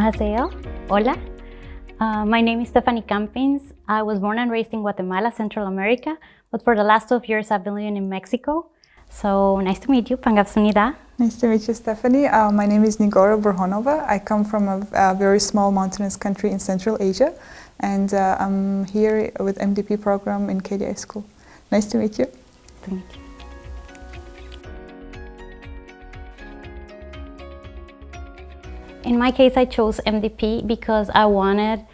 Annyeonghaseyo. Hola. My name is Stefany Campins. I was born and raised in Guatemala, Central America, but for the last 12 years I've been living in Mexico. So nice to meet you. 반갑습니다. Nice to meet you, Stefany. My name is Nigora Burhonova. I come from a very small mountainous country in Central Asia, and I'm here with MDP program in KDI School. Nice to meet you. Nice to meet you. In my case, I chose MDP because I wanted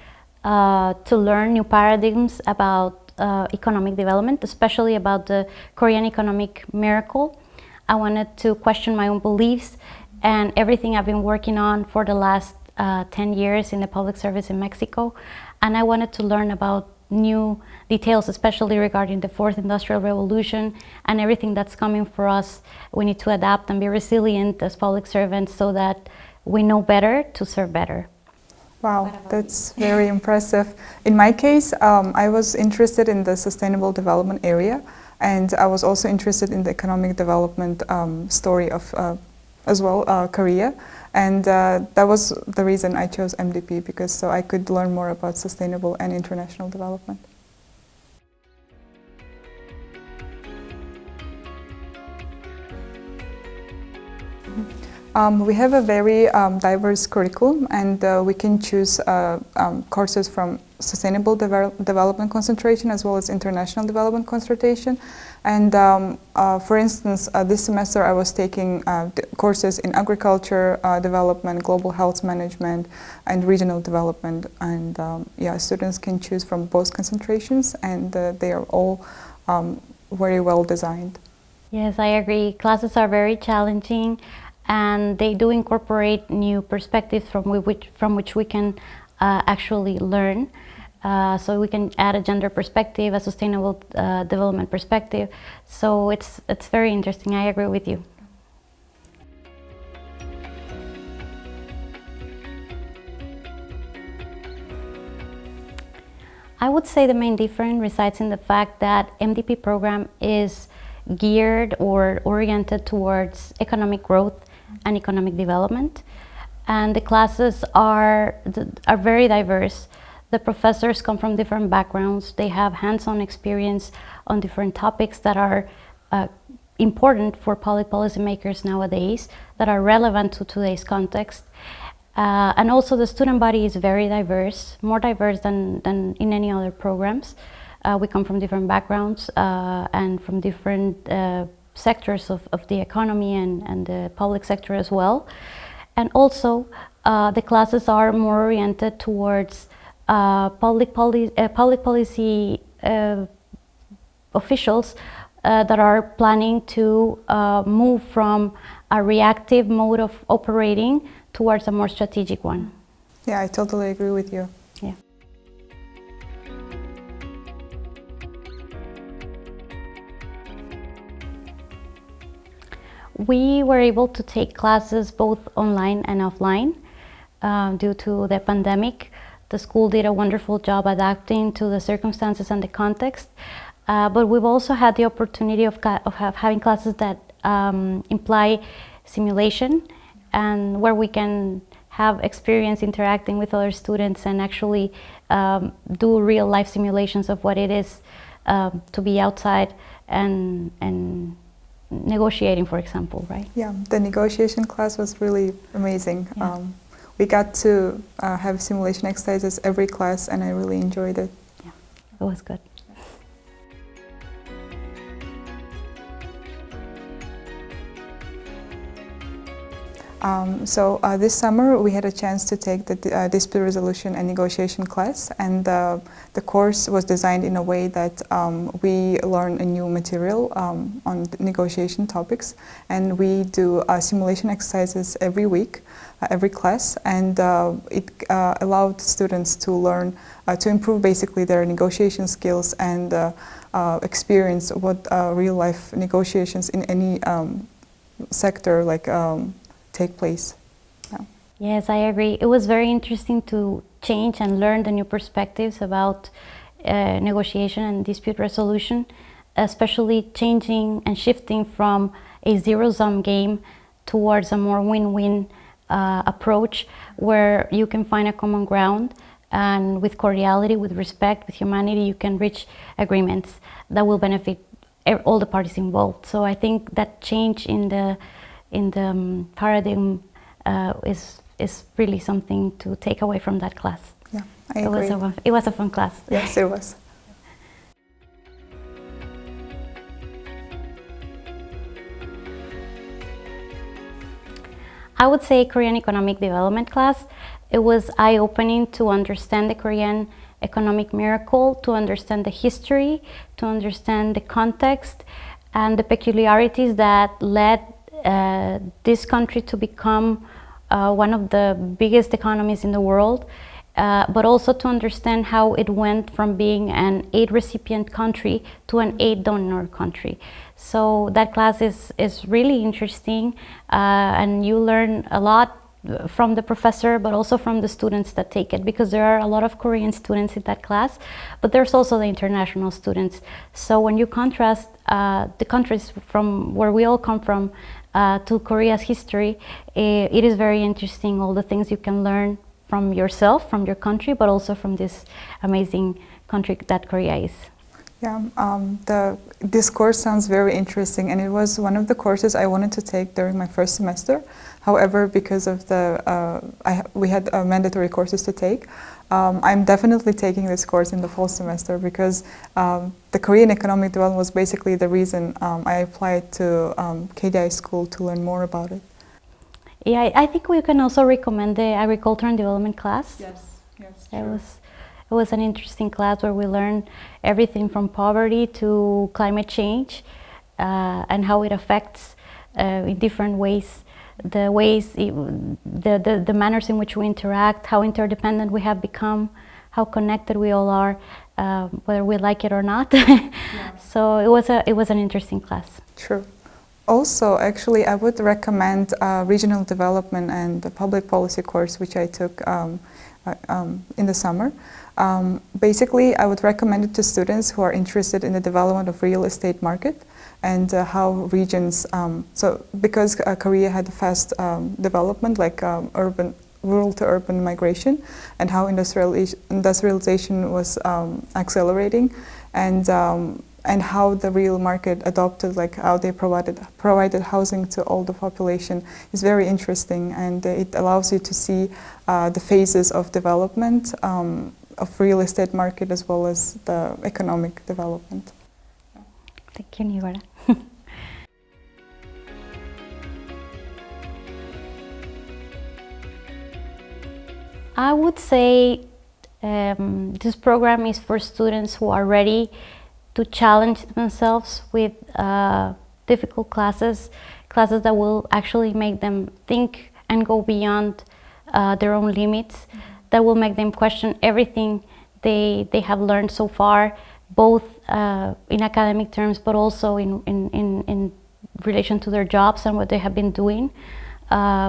to learn new paradigms about economic development, especially about the Korean economic miracle. I wanted to question my own beliefs and everything I've been working on for the last 10 years in the public service in Mexico. And I wanted to learn about new details, especially regarding the fourth industrial revolution and everything that's coming for us. We need to adapt and be resilient as public servants so that we know better to serve better. Wow, that's very impressive. In my case, I was interested in the sustainable development area, and I was also interested in the economic development story of as well Korea, and that was the reason I chose MDP, because so I could learn more about sustainable and international development. We have a very diverse curriculum, and we can choose courses from sustainable development concentration as well as international development concentration. And for instance, this semester I was taking courses in agriculture development, global health management, and regional development. And yeah, students can choose from both concentrations, and they are all very well designed. Yes, I agree. Classes are very challenging, and they do incorporate new perspectives from which we can actually learn. So we can add a gender perspective, a sustainable development perspective. So it's very interesting. I agree with you. I would say the main difference resides in the fact that MDP program is geared or oriented towards economic growth and economic development, and the classes are very diverse. The professors come from different backgrounds. They have hands-on experience on different topics that are important for public policymakers nowadays, that are relevant to today's context. And also the student body is very diverse, more diverse than in any other programs. We come from different backgrounds and from different sectors of the economy and the public sector as well. And also the classes are more oriented towards public policy officials that are planning to move from a reactive mode of operating towards a more strategic one. Yeah, I totally agree with you. Yeah. We were able to take classes both online and offline due to the pandemic. The school did a wonderful job adapting to the circumstances and the context, but we've also had the opportunity of having classes that imply simulation, and where we can have experience interacting with other students and actually do real life simulations of what it is to be outside and negotiating, for example, right? Yeah, the negotiation class was really amazing. Yeah. We got to have simulation exercises every class, and I really enjoyed it. Yeah, it was good. So this summer we had a chance to take the dispute resolution and negotiation class, and the course was designed in a way that we learn a new material on negotiation topics, and we do simulation exercises every week, every class, and it allowed students to learn to improve basically their negotiation skills and experience what real life negotiations in any sector like take place. Yeah. Yes, I agree. It was very interesting to change and learn the new perspectives about negotiation and dispute resolution, especially changing and shifting from a zero-sum game towards a more win-win approach where you can find a common ground, and with cordiality, with respect, with humanity, you can reach agreements that will benefit all the parties involved. So I think that change in the paradigm is really something to take away from that class. Yeah, I agree. It was a fun class. Yes, it was. I would say Korean economic development class. It was eye-opening to understand the Korean economic miracle, to understand the history, to understand the context and the peculiarities that led this country to become one of the biggest economies in the world, but also to understand how it went from being an aid recipient country to an aid donor country. So that class is really interesting, and you learn a lot from the professor, but also from the students that take it, because there are a lot of Korean students in that class, but there's also the international students. So when you contrast the countries from where we all come from to Korea's history, it is very interesting, all the things you can learn from yourself, from your country, but also from this amazing country that Korea is. Yeah, this course sounds very interesting, and it was one of the courses I wanted to take during my first semester. However, because of we had mandatory courses to take, I'm definitely taking this course in the fall semester, because the Korean economic development was basically the reason I applied to KDI School to learn more about it. Yeah, I think we can also recommend the agriculture and development class. Yes, yes, true. It was an interesting class where we learned everything from poverty to climate change and how it affects in different ways, the manners in which we interact, how interdependent we have become, how connected we all are, whether we like it or not. Yeah. So it was an interesting class. True. Also, actually, I would recommend regional development and the public policy course, which I took in the summer. Basically, I would recommend it to students who are interested in the development of real estate market and how regions, so because Korea had a fast development, like rural to urban migration, and how industrialization was accelerating, and how the real market adopted, like how they provided housing to all the population, is very interesting, and it allows you to see the phases of development of real estate market as well as the economic development. Thank you, Nigora. I would say this program is for students who are ready to challenge themselves with difficult classes that will actually make them think and go beyond their own limits, that will make them question everything they have learned so far, both in academic terms, but also in relation to their jobs and what they have been doing,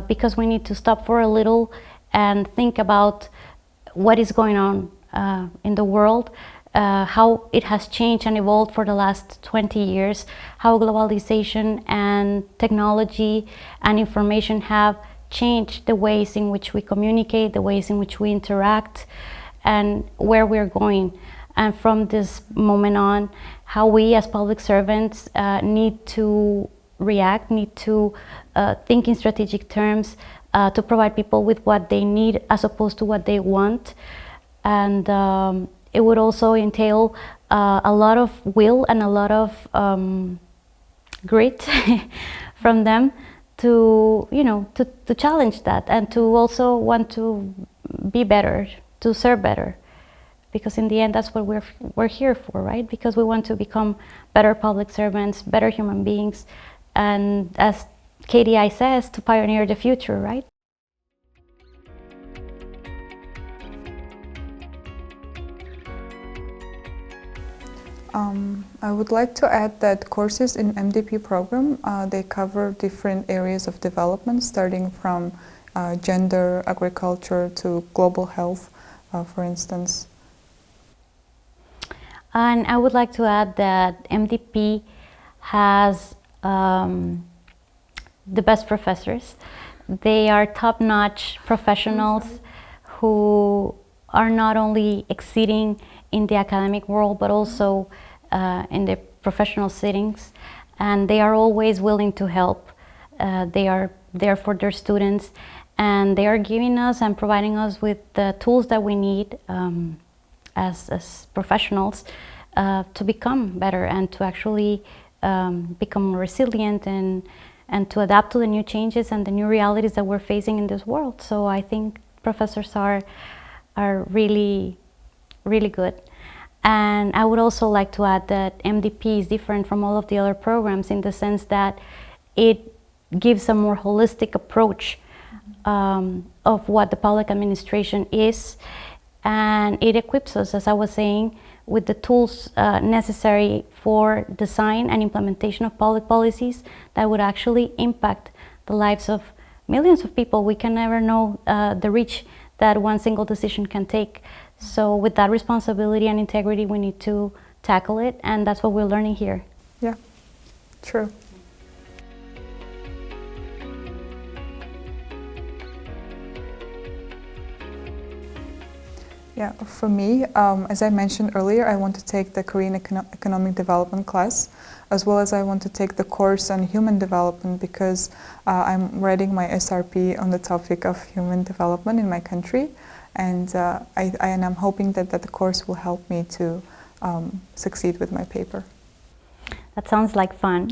because we need to stop for a little and think about what is going on in the world, how it has changed and evolved for the last 20 years, how globalization and technology and information have changed the ways in which we communicate, the ways in which we interact, and where we're going. And from this moment on, how we as public servants need to react, need to think in strategic terms, to provide people with what they need as opposed to what they want. And it would also entail a lot of will and a lot of grit from them to, to challenge that, and to also want to be better, to serve better. Because in the end, that's what we're here for, right? Because we want to become better public servants, better human beings, and as KDI says, to pioneer the future, right? I would like to add that courses in MDP program, they cover different areas of development, starting from gender, agriculture, to global health, for instance. And I would like to add that MDP has the best professors. They are top-notch professionals who are not only exceeding in the academic world, but also in the professional settings, and they are always willing to help. They are there for their students, and they are giving us and providing us with the tools that we need as professionals to become better and to actually become more resilient and to adapt to the new changes and the new realities that we're facing in this world. So I think professors are really, really good. And I would also like to add that MDP is different from all of the other programs in the sense that it gives a more holistic approach of what the public administration is, and it equips us, as I was saying, with the tools necessary for design and implementation of public policies that would actually impact the lives of millions of people. We can never know the reach that one single decision can take. So with that responsibility and integrity, we need to tackle it, and that's what we're learning here. Yeah, true. Yeah, for me, as I mentioned earlier, I want to take the Korean Economic Development class, as well as I want to take the course on human development because I'm writing my SRP on the topic of human development in my country, and I'm hoping that the course will help me to succeed with my paper. That sounds like fun.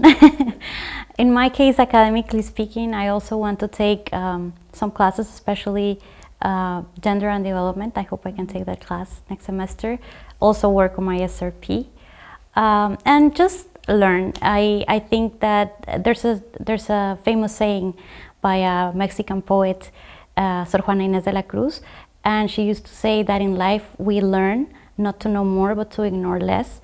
In my case, academically speaking, I also want to take some classes, especially gender and development. I hope I can take that class next semester. Also work on my SRP and just learn. I think that there's a famous saying by a Mexican poet, Sor Juana Inés de la Cruz, and she used to say that in life we learn not to know more but to ignore less.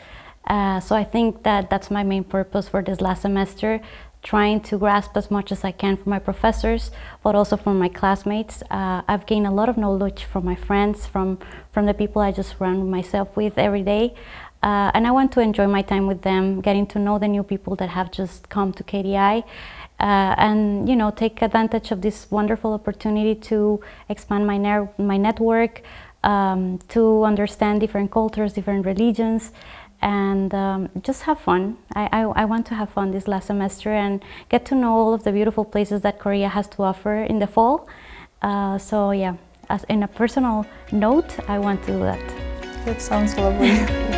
So I think that that's my main purpose for this last semester, trying to grasp as much as I can from my professors, but also from my classmates. I've gained a lot of knowledge from my friends, from the people I just surround myself with every day. And I want to enjoy my time with them, getting to know the new people that have just come to KDI, and take advantage of this wonderful opportunity to expand my network, to understand different cultures, different religions, and just have fun. I want to have fun this last semester and get to know all of the beautiful places that Korea has to offer in the fall. So yeah, in a personal note, I want to do that. That sounds lovely.